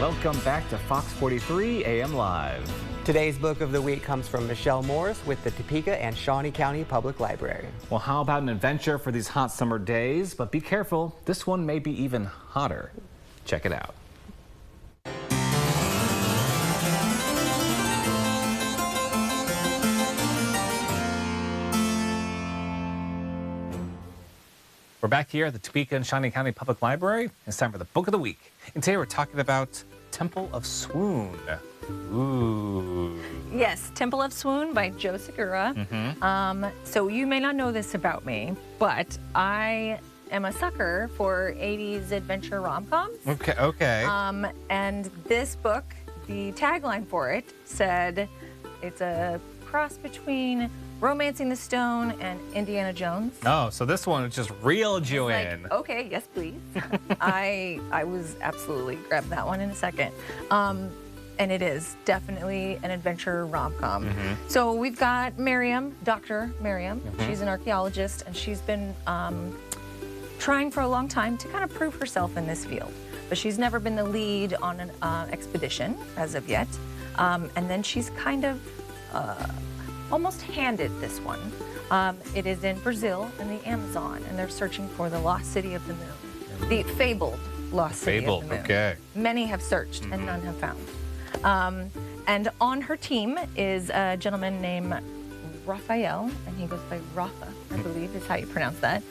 Welcome back to Fox 43 AM Live. Today's book of the week comes from Michelle Morris with the Topeka and Shawnee County Public Library. Well, how about an adventure for these hot summer days? But be careful, this one may be even hotter. Check it out. We're back here at the Topeka and Shawnee County Public Library. It's time for the book of the week. And today we're talking about Temple of Swoon. Ooh. Yes, Temple of Swoon by Joe Segura. So you may not know this about me, but I am a sucker for 80s adventure rom-coms. Okay. And this book, the tagline for it said it's a cross between Romancing the Stone and Indiana Jones. Oh, so this one just reeled you in. Like, okay, yes, please. I was absolutely grabbed that one in a second. And it is definitely an adventure rom-com. So we've got Miriam, Dr. Miriam. She's an archaeologist, and she's been trying for a long time to kind of prove herself in this field. But she's never been the lead on an expedition as of yet. And then she's kind of almost handed this one. It is in Brazil, in the Amazon, and they're searching for the lost city of the moon. The fabled lost city of the moon. Okay. Many have searched and none have found. And on her team is a gentleman named Raphael, and he goes by Rafa, I believe is how you pronounce that.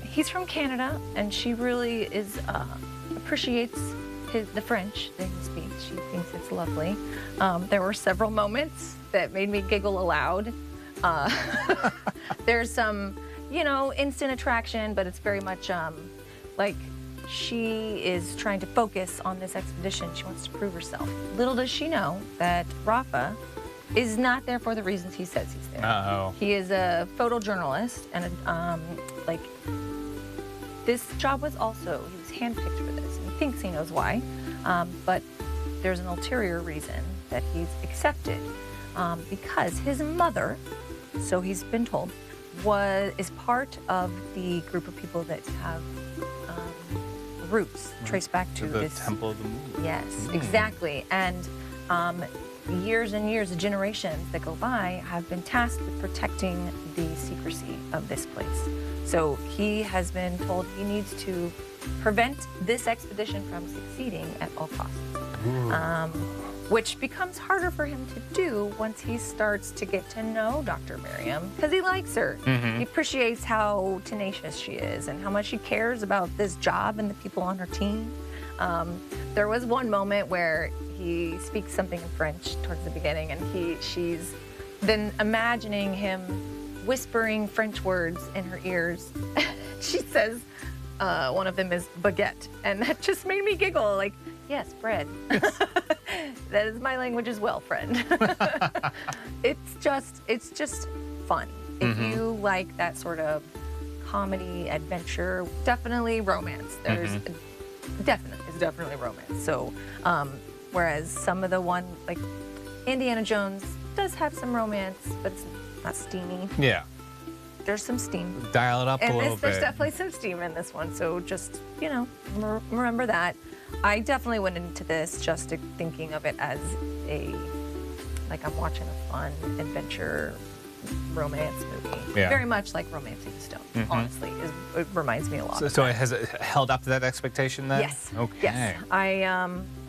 He's from Canada, and she really is appreciates the French that he speaks. She thinks it's lovely. There were several moments that made me giggle aloud. There's some, instant attraction, but it's very much like she is trying to focus on this expedition. She wants to prove herself. Little does she know that Rafa is not there for the reasons he says he's there. Uh-oh. He is a photojournalist, and this job was also, he was handpicked for this. He thinks he knows why, but there's an ulterior reason that he's accepted. Because his mother, so he's been told, is part of the group of people that have roots traced back to the this Temple of the Moon. Yes, exactly. And years and years of generations that go by have been tasked with protecting the secrecy of this place. So he has been told he needs to prevent this expedition from succeeding at all costs. Which becomes harder for him to do once he starts to get to know Dr. Miriam, because he likes her. He appreciates how tenacious she is and how much she cares about this job and the people on her team. There was one moment where he speaks something in French towards the beginning, and she's been imagining him whispering French words in her ears. She says one of them is baguette, and that just made me giggle, like, yes, bread. That is my language as well, friend. It's just fun. If you like that sort of comedy, adventure, definitely romance. There's definitely romance. So, whereas some of the one, like Indiana Jones does have some romance, but it's not steamy. Yeah. There's some steam. Dial it up a little bit. There's definitely some steam in this one, so just, remember that. I definitely went into this just thinking of it as like I'm watching a fun adventure romance movie. Yeah. Very much like Romancing the Stone, honestly. It reminds me a lot of So that. has it held up to that expectation then? Yes. Okay. Yes. I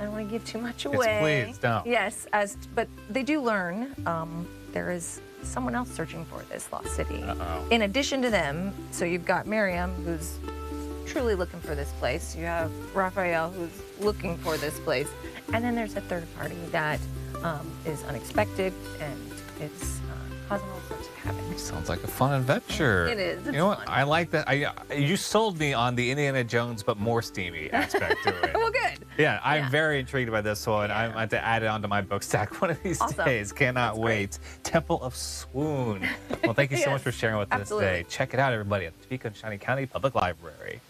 don't want to give too much away. Yes, please, don't. Yes, but they do learn there is someone else searching for this lost city. In addition to them, so you've got Miriam, who's truly looking for this place. You have Raphael, who's looking for this place. And then there's a third party that is unexpected and is causing all sorts of havoc. Sounds like a fun adventure. It is. It's you know what? fun. I like that. You sold me on the Indiana Jones, but more steamy aspect to it. Well, good. Yeah, I'm very intrigued by this one. I might have to add it onto my book stack one of these days. Cannot wait. Temple of Swoon. Well, thank you so much for sharing with us today. Check it out, everybody, at the Topeka and Shawnee County Public Library.